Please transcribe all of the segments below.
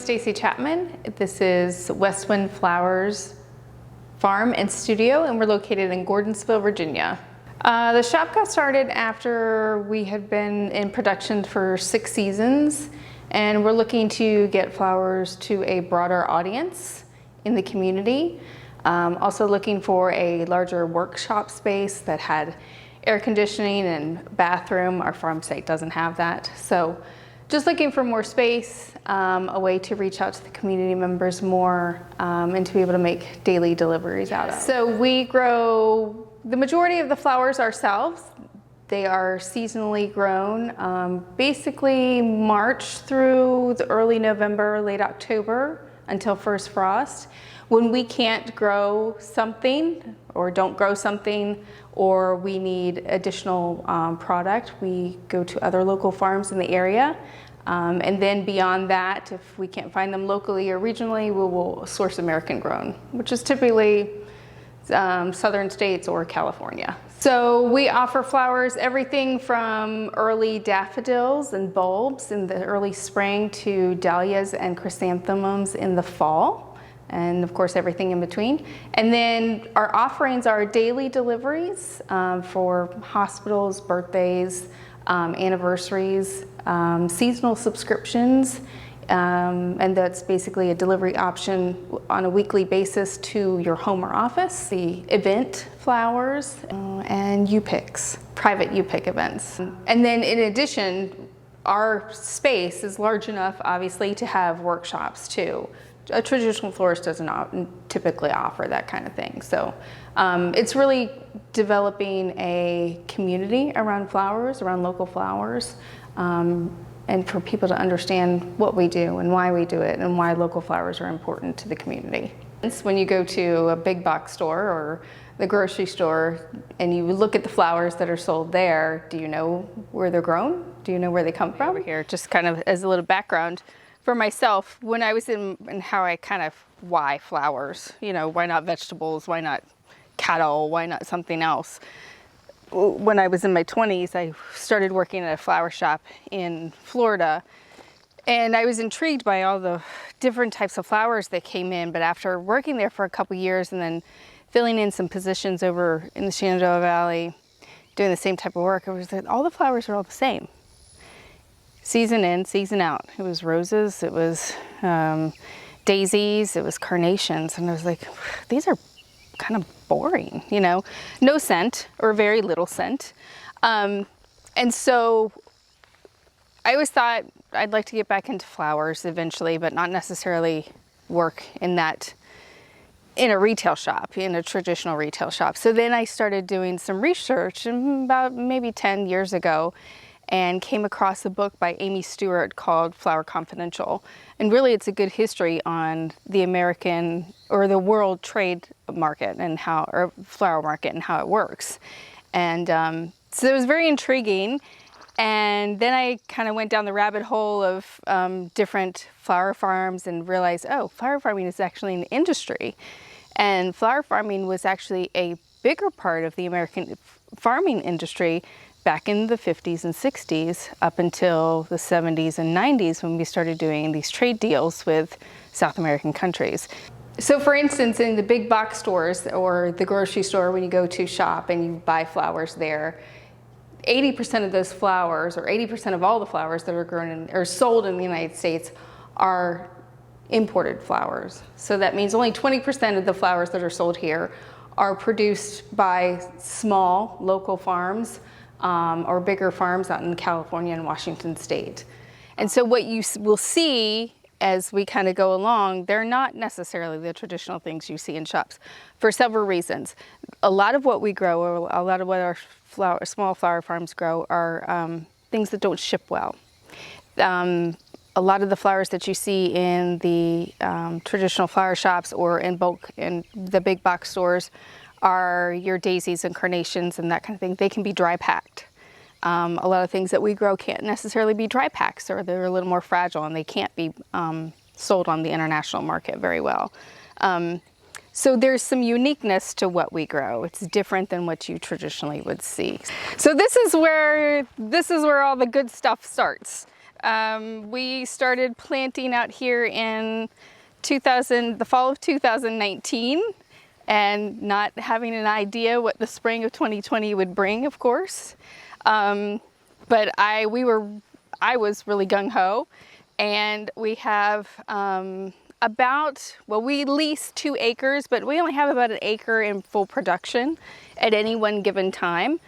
Stacy Chapman. This is Westwind Flowers Farm and Studio, and we're located in Gordonsville, Virginia. The shop got started after we had been in production for 6 seasons, and we're looking to get flowers to a broader audience in the community. Also looking for a larger workshop space that had air conditioning and bathroom. Our farm site doesn't have that. So just looking for more space, a way to reach out to the community members more, and to be able to make daily deliveries out of. So we grow the majority of the flowers ourselves. They are seasonally grown, basically March through the early November, late October until first frost. When we can't grow something or don't grow something, or we need additional product, we go to other local farms in the area. And then beyond that, if we can't find them locally or regionally, we will source American grown, which is typically southern states or California. So we offer flowers, everything from early daffodils and bulbs in the early spring to dahlias and chrysanthemums in the fall. And of course, everything in between. And then our offerings are daily deliveries for hospitals, birthdays, anniversaries, seasonal subscriptions, and that's basically a delivery option on a weekly basis to your home or office. The event flowers and U-picks, private U-pick events. And then in addition, our space is large enough, obviously, to have workshops too. A traditional florist doesn't typically offer that kind of thing. So it's really developing a community around flowers, around local flowers, and for people to understand what we do and why we do it and why local flowers are important to the community. When you go to a big box store or the grocery store and you look at the flowers that are sold there, do you know where they're grown? Do you know where they come from? Over here, just kind of as a little background, for myself, when I was in how I kind of, why flowers? You know, why not vegetables? Why not cattle? Why not something else? When I was in my 20s, I started working at a flower shop in Florida, and I was intrigued by all the different types of flowers that came in. But after working there for a couple years and then filling in some positions over in the Shenandoah Valley, doing the same type of work, I was like, all the flowers are all the same. Season in, season out. It was roses, it was daisies, it was carnations, and I was like, these are kind of boring, you know? No scent, or very little scent. And so I always thought I'd like to get back into flowers eventually, but not necessarily work in a retail shop, in a traditional retail shop. So then I started doing some research about maybe 10 years ago, and came across a book by Amy Stewart called Flower Confidential. And really it's a good history on the American or the world trade market and or flower market and how it works. And so it was very intriguing. And then I kind of went down the rabbit hole of different flower farms and realized, oh, flower farming is actually an industry. And flower farming was actually a bigger part of the American farming industry back in the 50s and 60s up until the 70s and 90s when we started doing these trade deals with South American countries. So for instance, in the big box stores or the grocery store, when you go to shop and you buy flowers there, 80% of those flowers, or 80% of all the flowers that are grown or sold in the United States, are imported flowers. So that means only 20% of the flowers that are sold here are produced by small local farms, or bigger farms out in California and Washington State. And so what you will see as we kind of go along, they're not necessarily the traditional things you see in shops for several reasons. A lot of what we grow, or a lot of what our small flower farms grow, are things that don't ship well. A lot of the flowers that you see in the traditional flower shops or in bulk in the big box stores are your daisies and carnations and that kind of thing. They can be dry packed. A lot of things that we grow can't necessarily be dry packs, or they're a little more fragile and they can't be sold on the international market very well. So there's some uniqueness to what we grow. It's different than what you traditionally would see. So this is where all the good stuff starts. We started planting out here in the fall of 2019, and not having an idea what the spring of 2020 would bring, of course. But I was really gung-ho, and we have we lease 2 acres, but we only have about 1 acre in full production at any one given time.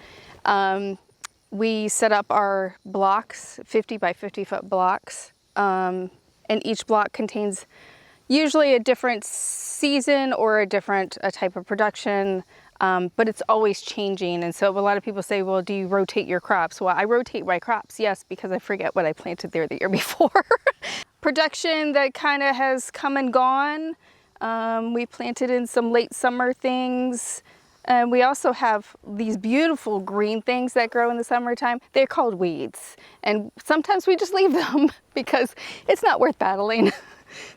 We set up our blocks, 50 by 50 foot blocks, and each block contains usually a different season or a different type of production, but it's always changing. And so a lot of people say, well, do you rotate your crops? Well, I rotate my crops, yes, because I forget what I planted there the year before. Production that kind of has come and gone. We planted in some late summer things. And we also have these beautiful green things that grow in the summertime. They're called weeds. And sometimes we just leave them because it's not worth battling.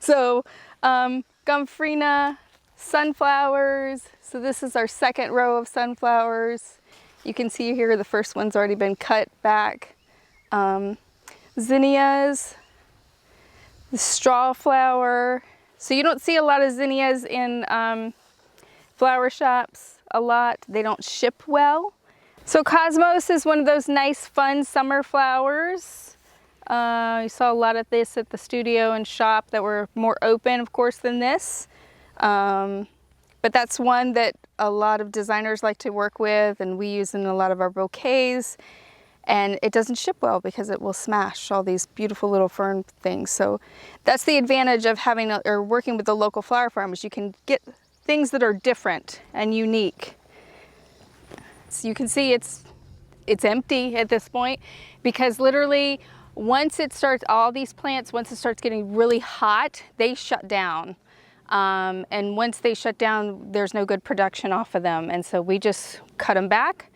So Gomphrena, sunflowers. So this is our 2nd row of sunflowers. You can see here the first one's already been cut back. Zinnias, the straw flower. So you don't see a lot of zinnias in flower shops a lot. They don't ship well. So Cosmos is one of those nice, fun summer flowers. You saw a lot of this at the studio and shop that were more open, of course, than this. But that's one that a lot of designers like to work with, and we use in a lot of our bouquets. And it doesn't ship well because it will smash all these beautiful little fern things. So that's the advantage of having or working with the local flower farmers. You can get things that are different and unique. So you can see it's empty at this point, because literally once it starts, all these plants, once it starts getting really hot, they shut down. And once they shut down, there's no good production off of them. And so we just cut them back.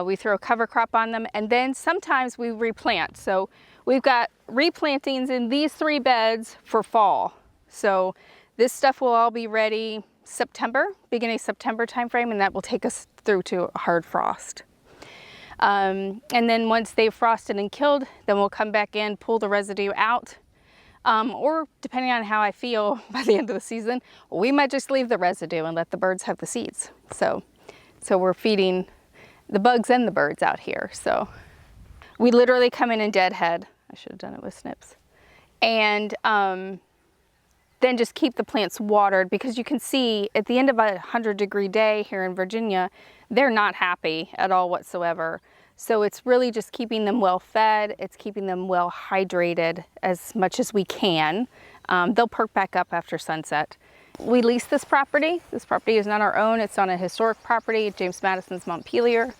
We throw a cover crop on them, and then sometimes we replant. So we've got replantings in these 3 beds for fall. So this stuff will all be ready September, beginning September timeframe, and that will take us through to a hard frost. And then once they've frosted and killed, then we'll come back in, pull the residue out. Or depending on how I feel by the end of the season, we might just leave the residue and let the birds have the seeds. So we're feeding the bugs and the birds out here. So we literally come in and deadhead. I should have done it with snips. And then just keep the plants watered, because you can see at the end of a 100-degree day here in Virginia, they're not happy at all whatsoever. So it's really just keeping them well fed. It's keeping them well hydrated as much as we can. They'll perk back up after sunset. We lease this property. This property is not our own. It's on a historic property, James Madison's Montpelier.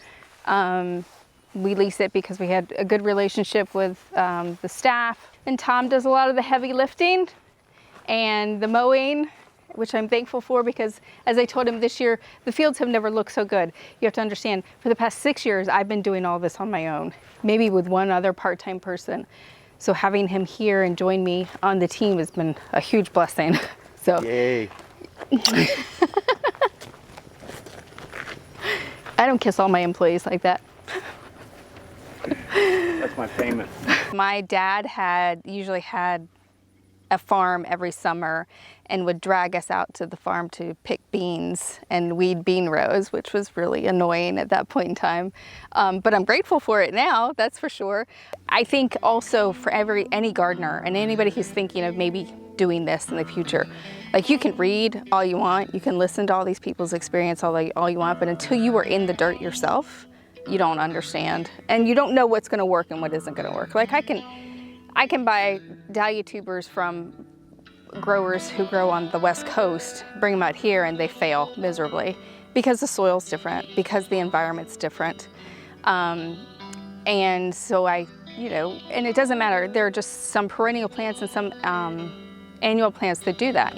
We lease it because we had a good relationship with the staff. And Tom does a lot of the heavy lifting and the mowing, which I'm thankful for, because as I told him this year, the fields have never looked so good. You have to understand, for the past 6 years, I've been doing all this on my own, maybe with one other part-time person. So having him here and join me on the team has been a huge blessing. So. Yay. I don't kiss all my employees like that. That's my payment. My dad usually had a farm every summer and would drag us out to the farm to pick beans and weed bean rows, which was really annoying at that point in time. But I'm grateful for it now, that's for sure. I think also for any gardener and anybody who's thinking of maybe doing this in the future, like, you can read all you want, you can listen to all these people's experience all you want, but until you are in the dirt yourself, you don't understand, and you don't know what's going to work and what isn't going to work. Like, I can buy dahlia tubers from growers who grow on the West Coast, bring them out here, and they fail miserably because the soil's different, because the environment's different. And so and it doesn't matter. There are just some perennial plants and some annual plants that do that.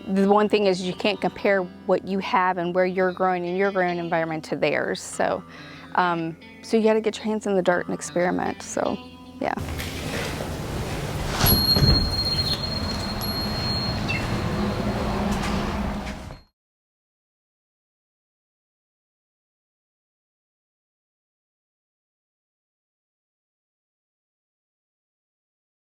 The one thing is you can't compare what you have and where you're growing in your growing environment to theirs. So you got to get your hands in the dirt and experiment. So, yeah.